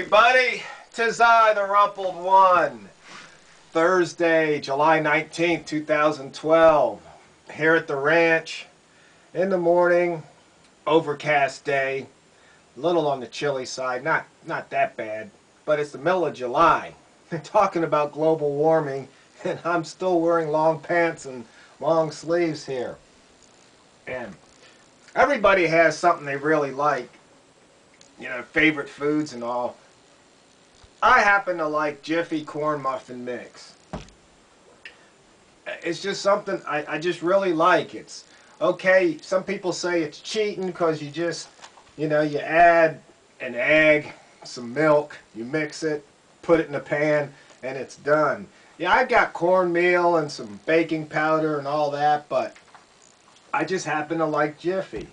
everybody. 'Tis I, the Rumpled One. Thursday, July 19th, 2012. Here at the ranch in the morning. Overcast day. A little on the chilly side. Not that bad. But it's the middle of July. They're talking about global warming, and I'm still wearing long pants and long sleeves here. And everybody has something they really like. You know, favorite foods and all. I happen to like Jiffy Corn Muffin Mix. It's just something I just really like. It's okay. Some people say it's cheating because you just, you add an egg, some milk, you mix it, put it in a pan, and it's done. Yeah, I got cornmeal and some baking powder and all that, but I just happen to like Jiffy.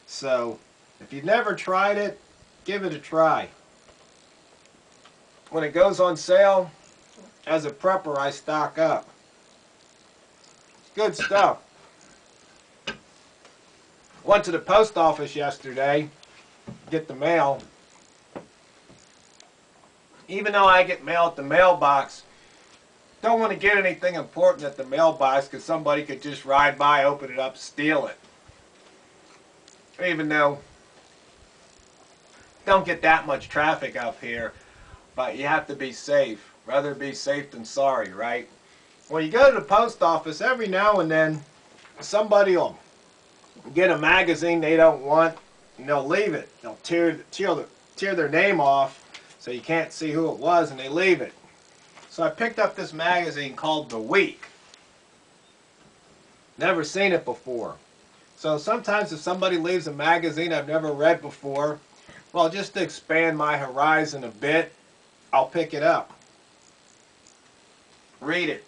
So, if you've never tried it, give it a try. When it goes on sale, as a prepper, I stock up. Good stuff. Went to the post office yesterday, get the mail. Even though I get mail at the mailbox, don't want to get anything important at the mailbox because somebody could just ride by, open it up, steal it. Even though don't get that much traffic up here, but you have to be safe. Rather be safe than sorry, right? When you go to the post office, every now and then somebody will get a magazine they don't want and they'll leave it. They'll tear their name off so you can't see who it was, and they leave it. So I picked up this magazine called The Week. Never seen it before. So sometimes if somebody leaves a magazine I've never read before, well, just to expand my horizon a bit, I'll pick it up. Read it.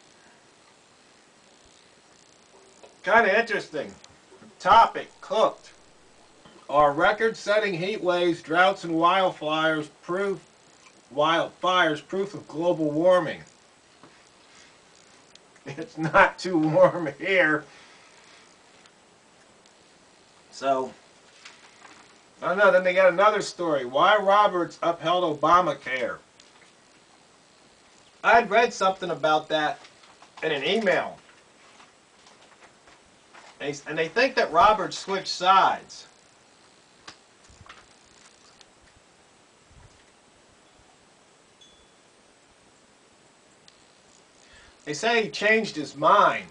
Kind of interesting. Topic: cooked. Are record-setting heat waves, droughts, and wildfires proof of global warming? It's not too warm here. So, I don't know. Then they got another story. Why Roberts upheld Obamacare. I had read something about that in an email. And they think that Roberts switched sides. They say he changed his mind.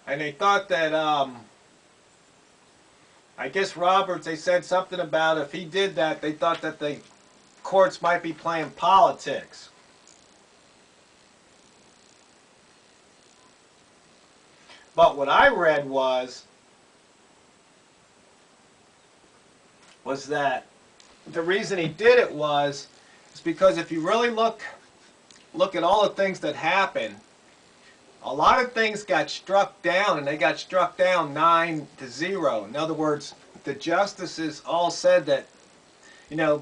And they thought that, I guess Roberts, they said something about if he did that, they thought that the courts might be playing politics. But what I read was that the reason he did it was because if you really look at all the things that happened, a lot of things got struck down, and they got struck down 9-0. In other words, the justices all said that,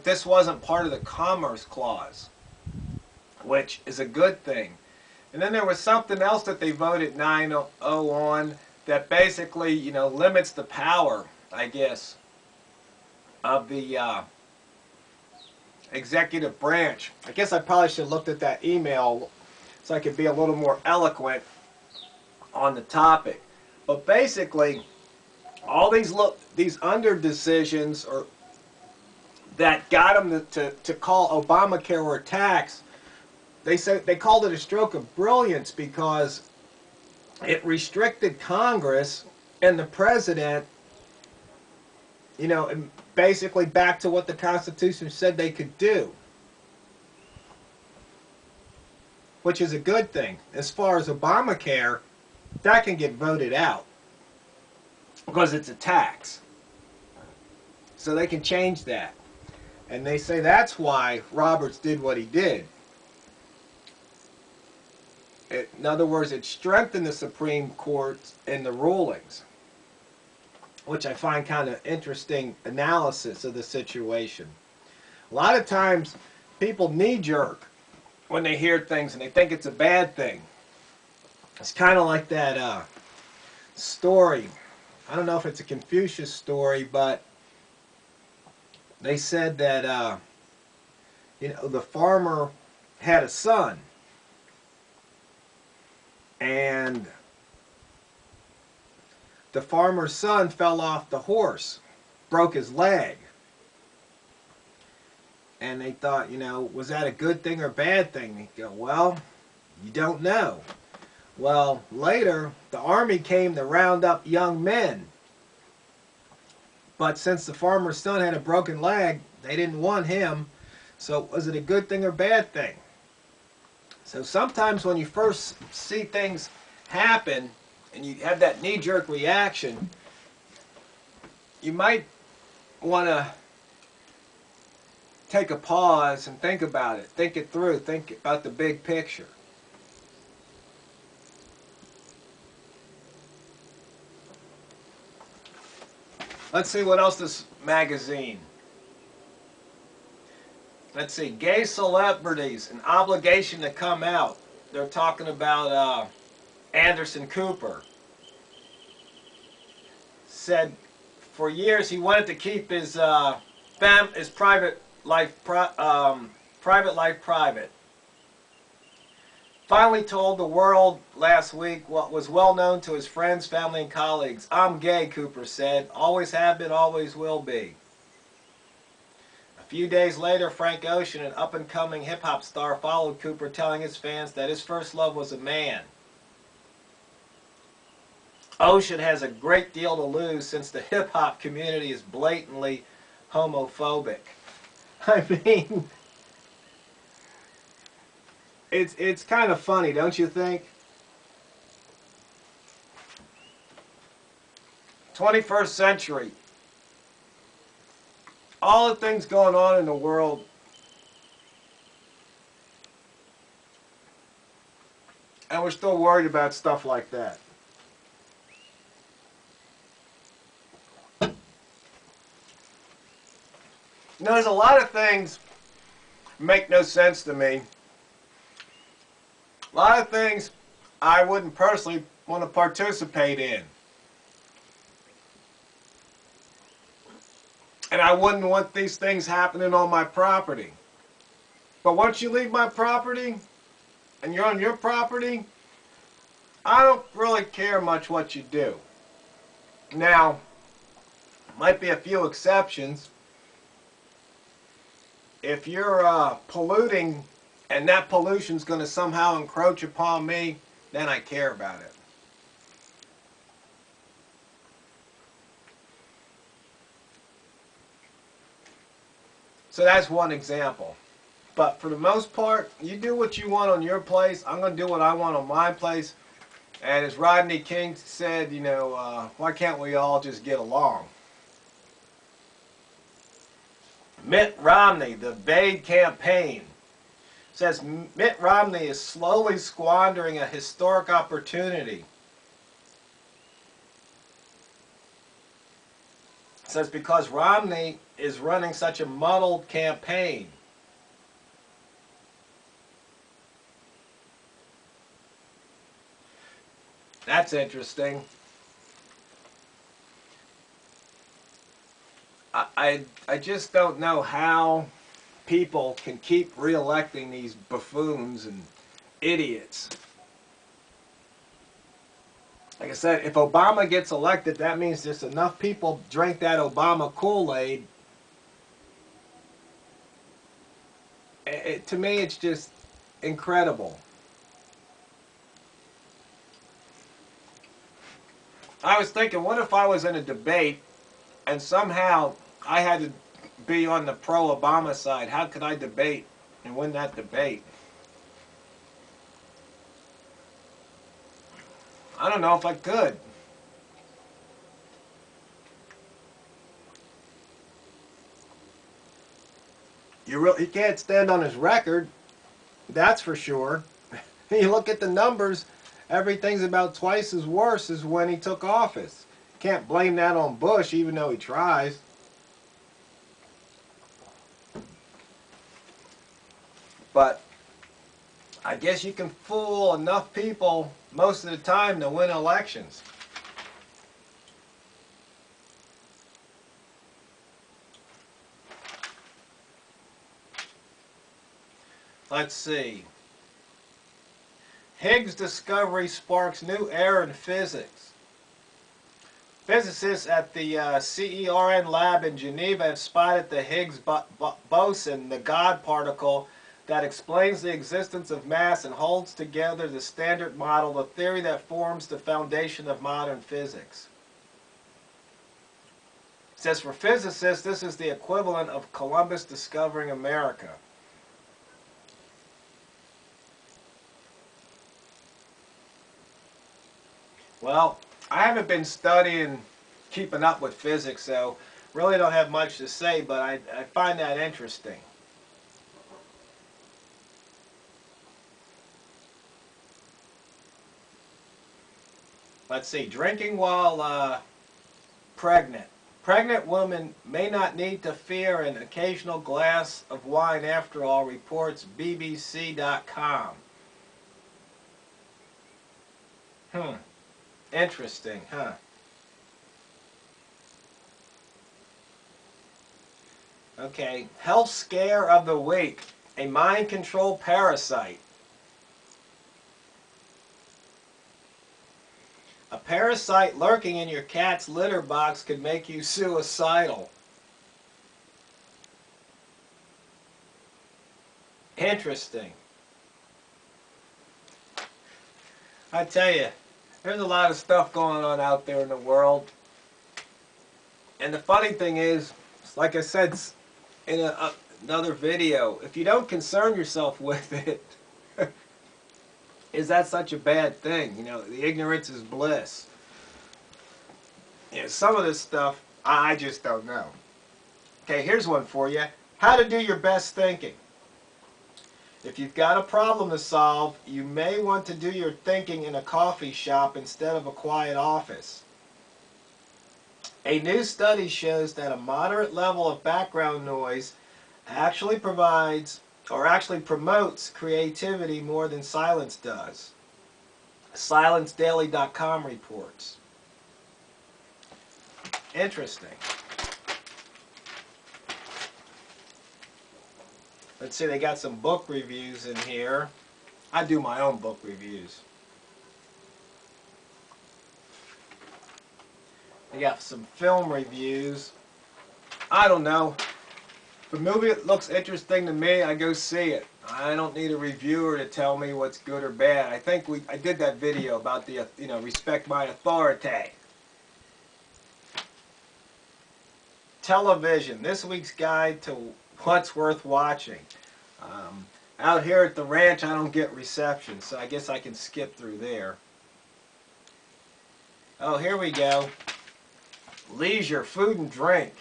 this wasn't part of the Commerce Clause, which is a good thing. And then there was something else that they voted 9-0 on that basically, limits the power, I guess, of the executive branch. I guess I probably should have looked at that email so I could be a little more eloquent on the topic. But basically, all these under decisions or that got them to call Obamacare a tax, they called it a stroke of brilliance because it restricted Congress and the president, and basically back to what the Constitution said they could do, which is a good thing. As far as Obamacare, that can get voted out because it's a tax. So they can change that. And they say that's why Roberts did what he did. In other words, it strengthened the Supreme Court in the rulings, which I find kind of interesting analysis of the situation. A lot of times people knee-jerk when they hear things and they think it's a bad thing. It's kind of like that story. I don't know if it's a Confucius story, but they said that the farmer had a son, and the farmer's son fell off the horse, broke his leg. And they thought, was that a good thing or bad thing? They go, well, you don't know. Well, later, the army came to round up young men. But since the farmer's son had a broken leg, they didn't want him. So was it a good thing or bad thing? So sometimes when you first see things happen and you have that knee-jerk reaction, you might want to take a pause and think about it. Think it through. Think about the big picture. Let's see what else this magazine. Let's see. Gay celebrities, an obligation to come out. They're talking about Anderson Cooper. Said for years he wanted to keep his private life private. Finally told the world last week what was well known to his friends, family, and colleagues. I'm gay, Cooper said. Always have been, always will be. A few days later, Frank Ocean, an up-and-coming hip-hop star, followed Cooper, telling his fans that his first love was a man. Ocean has a great deal to lose since the hip-hop community is blatantly homophobic. I mean, it's kind of funny, don't you think? 21st century. All the things going on in the world. And we're still worried about stuff like that. There's a lot of things make no sense to me. A lot of things I wouldn't personally want to participate in. And I wouldn't want these things happening on my property. But once you leave my property and you're on your property, I don't really care much what you do. Now, might be a few exceptions. If you're polluting and that pollution's going to somehow encroach upon me, then I care about it. So that's one example. But for the most part, you do what you want on your place. I'm going to do what I want on my place. And as Rodney King said, why can't we all just get along? Mitt Romney, the Bade campaign, says Mitt Romney is slowly squandering a historic opportunity. Says because Romney is running such a muddled campaign. That's interesting. I just don't know how people can keep re-electing these buffoons and idiots. Like I said, if Obama gets elected, that means there's enough people drink that Obama Kool-Aid. To me, it's just incredible. I was thinking, what if I was in a debate and somehow I had to be on the pro-Obama side? How could I debate and win that debate? I don't know if I could. He can't stand on his record, that's for sure. You look at the numbers, everything's about twice as worse as when he took office. Can't blame that on Bush, even though he tries. But I guess you can fool enough people most of the time to win elections. Let's see. Higgs discovery sparks new era in physics. Physicists at the CERN lab in Geneva have spotted the Higgs boson, the God particle that explains the existence of mass and holds together the Standard Model, the theory that forms the foundation of modern physics. It says for physicists, this is the equivalent of Columbus discovering America. Well, I haven't been studying, keeping up with physics, so really don't have much to say, but I find that interesting. Let's see, drinking while pregnant. Pregnant women may not need to fear an occasional glass of wine after all, reports BBC.com. Interesting, huh? Okay, health scare of the week. A mind control parasite. A parasite lurking in your cat's litter box could make you suicidal. Interesting. I tell you, there's a lot of stuff going on out there in the world. And the funny thing is, like I said in another video, if you don't concern yourself with it, is that such a bad thing? You know, the ignorance is bliss. You know, some of this stuff, I just don't know. Okay, here's one for you. How to do your best thinking. If you've got a problem to solve, you may want to do your thinking in a coffee shop instead of a quiet office. A new study shows that a moderate level of background noise actually promotes creativity more than silence does. SilenceDaily.com reports. Interesting. Let's see, they got some book reviews in here. I do my own book reviews. They got some film reviews. I don't know. If a movie looks interesting to me, I go see it. I don't need a reviewer to tell me what's good or bad. I think I did that video about the, respect my authority. Television. This week's guide to what's worth watching. Out here at the ranch, I don't get reception, so I guess I can skip through there. Oh, here we go. Leisure, food and drink.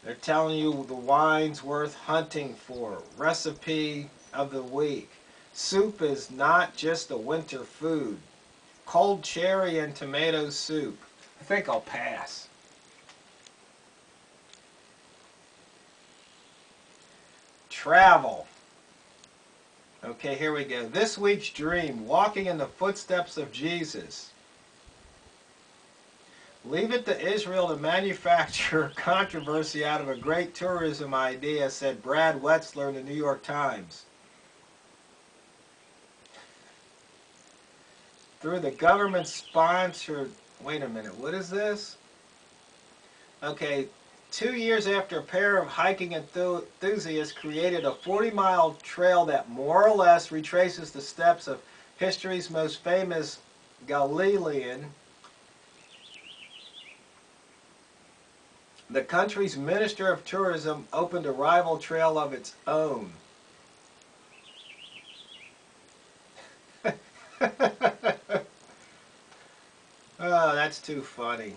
They're telling you the wines worth hunting for. Recipe of the week. Soup is not just a winter food. Cold cherry and tomato soup. I think I'll pass. Travel. Okay, here we go. This week's dream, walking in the footsteps of Jesus. Leave it to Israel to manufacture controversy out of a great tourism idea, said Brad Wetzler in the New York Times. Through the government-sponsored... Wait a minute, what is this? Okay, 2 years after a pair of hiking enthusiasts created a 40-mile trail that more or less retraces the steps of history's most famous Galilean, the country's Minister of Tourism opened a rival trail of its own. Oh, that's too funny.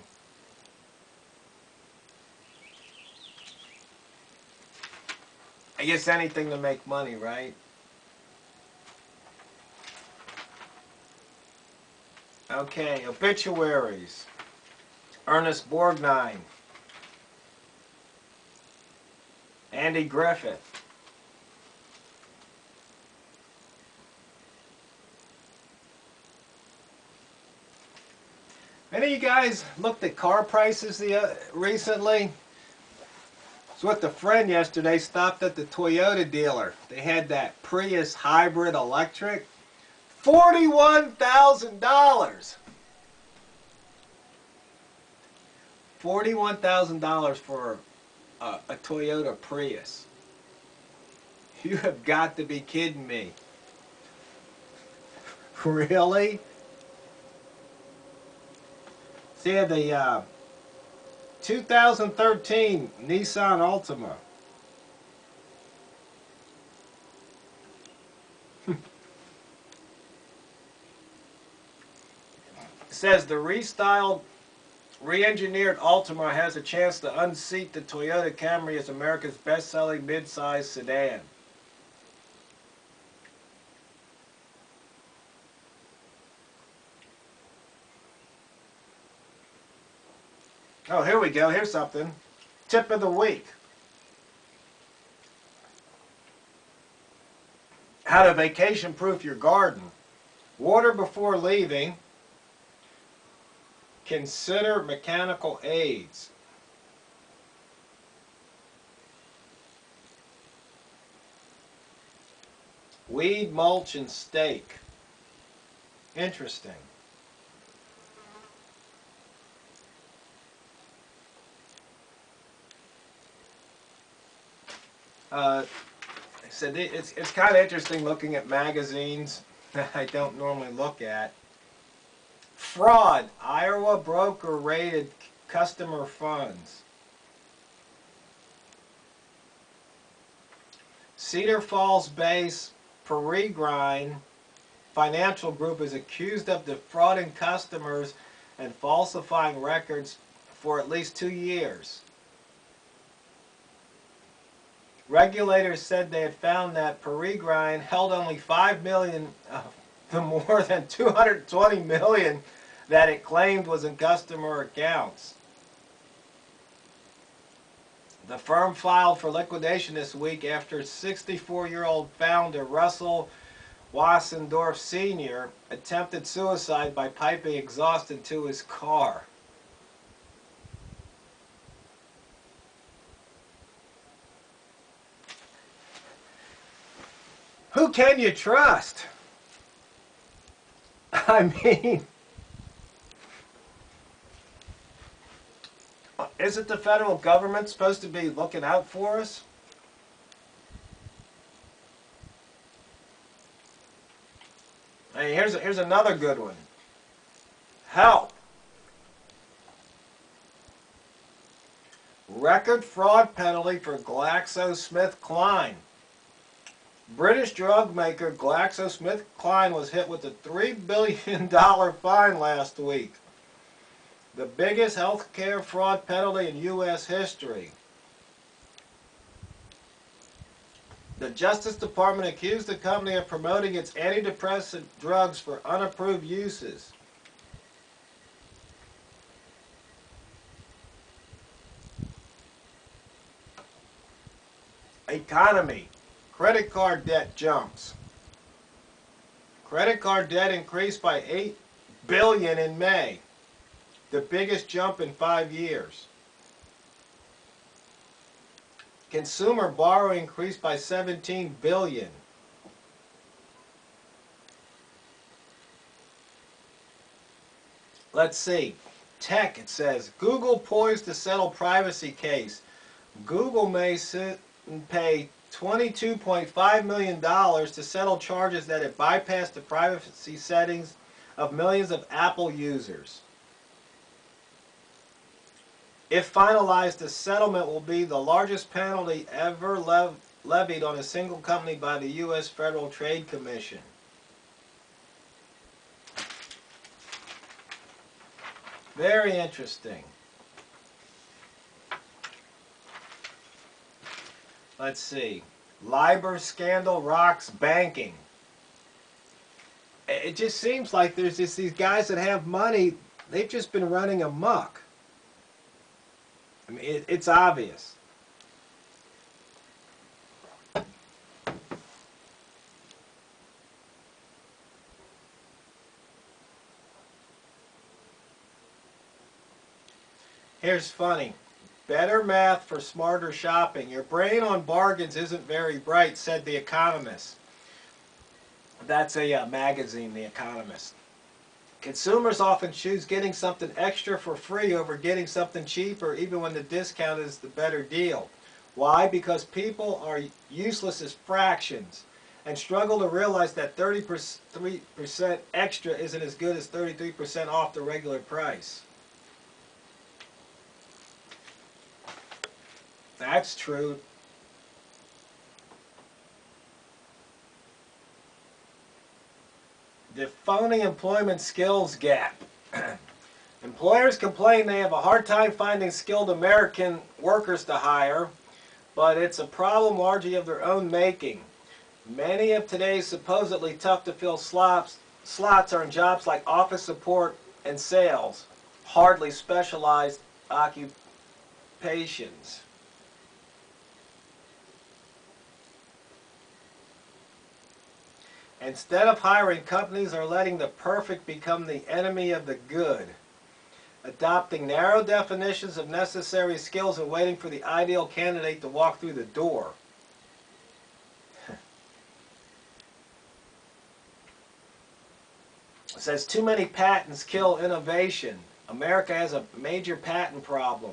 I guess anything to make money, right? Okay, obituaries. Ernest Borgnine. Andy Griffith. Any of you guys looked at car prices recently? So with a friend yesterday, stopped at the Toyota dealer. They had that Prius hybrid electric. $41,000. $41,000 for a Toyota Prius. You have got to be kidding me. Really? See, the 2013 Nissan Altima. It says the restyled, re-engineered Altima has a chance to unseat the Toyota Camry as America's best-selling mid-size sedan. Oh, here we go. Here's something. Tip of the week. How to vacation-proof your garden. Water before leaving. Consider mechanical aids. Weed, mulch, and stake. Interesting. I said it's kind of interesting looking at magazines that I don't normally look at. Fraud. Iowa broker raided customer funds. Cedar Falls base Peregrine Financial Group is accused of defrauding customers and falsifying records for at least 2 years. Regulators said they had found that Peregrine held only $5 million of the more than $220 million that it claimed was in customer accounts. The firm filed for liquidation this week after 64-year-old founder Russell Wassendorf Sr. attempted suicide by piping exhaust into his car. Who can you trust? I mean, isn't the federal government supposed to be looking out for us? Hey, here's another good one. Help. Record fraud penalty for GlaxoSmithKline. British drug maker GlaxoSmithKline was hit with a $3 billion fine last week. The biggest healthcare fraud penalty in U.S. history. The Justice Department accused the company of promoting its antidepressant drugs for unapproved uses. Economy. Credit card debt jumps. Credit card debt increased by $8 billion in May. The biggest jump in 5 years. Consumer borrowing increased by $17 billion. Let's see. Tech, it says, Google poised to settle privacy case. Google may pay $22.5 million to settle charges that it bypassed the privacy settings of millions of Apple users. If finalized, the settlement will be the largest penalty ever levied on a single company by the U.S. Federal Trade Commission. Very interesting. Let's see. LIBOR scandal rocks banking. It just seems like there's just these guys that have money, they've just been running amok. I mean, it's obvious. Here's funny. Better math for smarter shopping. Your brain on bargains isn't very bright, said The Economist. That's a magazine, The Economist. Consumers often choose getting something extra for free over getting something cheaper, even when the discount is the better deal. Why? Because people are useless as fractions and struggle to realize that 33% extra isn't as good as 33% off the regular price. That's true. The phony employment skills gap. Employers complain they have a hard time finding skilled American workers to hire, but it's a problem largely of their own making. Many of today's supposedly tough to fill slots are in jobs like office support and sales, hardly specialized occupations. Instead of hiring, companies are letting the perfect become the enemy of the good, adopting narrow definitions of necessary skills and waiting for the ideal candidate to walk through the door. It says too many patents kill innovation. America has a major patent problem.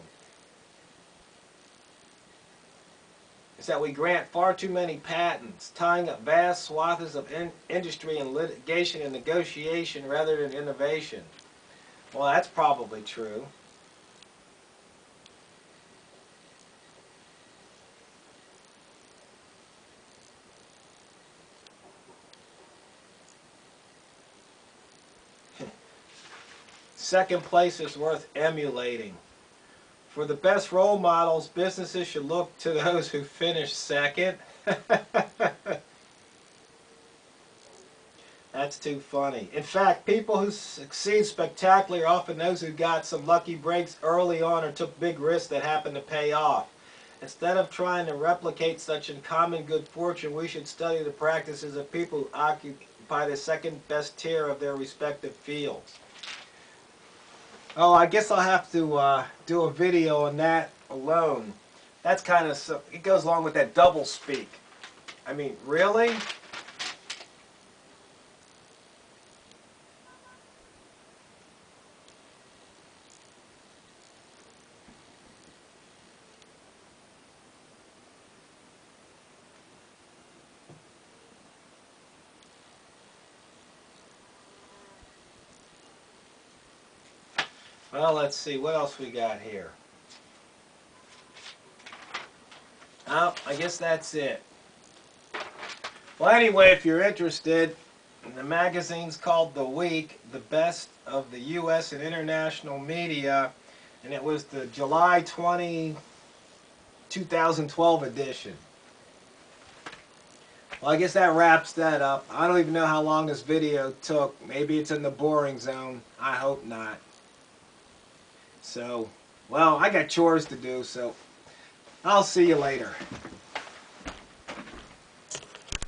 Is that we grant far too many patents, tying up vast swaths of industry and litigation and negotiation rather than innovation. Well, that's probably true. Second place is worth emulating. For the best role models, businesses should look to those who finished second. That's too funny. In fact, people who succeed spectacularly are often those who got some lucky breaks early on or took big risks that happened to pay off. Instead of trying to replicate such uncommon good fortune, we should study the practices of people who occupy the second best tier of their respective fields. Oh, I guess I'll have to do a video on that alone. That's kind of, it goes along with that double speak. I mean, really? Well, let's see, what else we got here? Oh, I guess that's it. Well, anyway, if you're interested, the magazine's called The Week, the best of the U.S. and international media, and it was the July 20, 2012 edition. Well, I guess that wraps that up. I don't even know how long this video took. Maybe it's in the boring zone. I hope not. So, well, I got chores to do, so I'll see you later.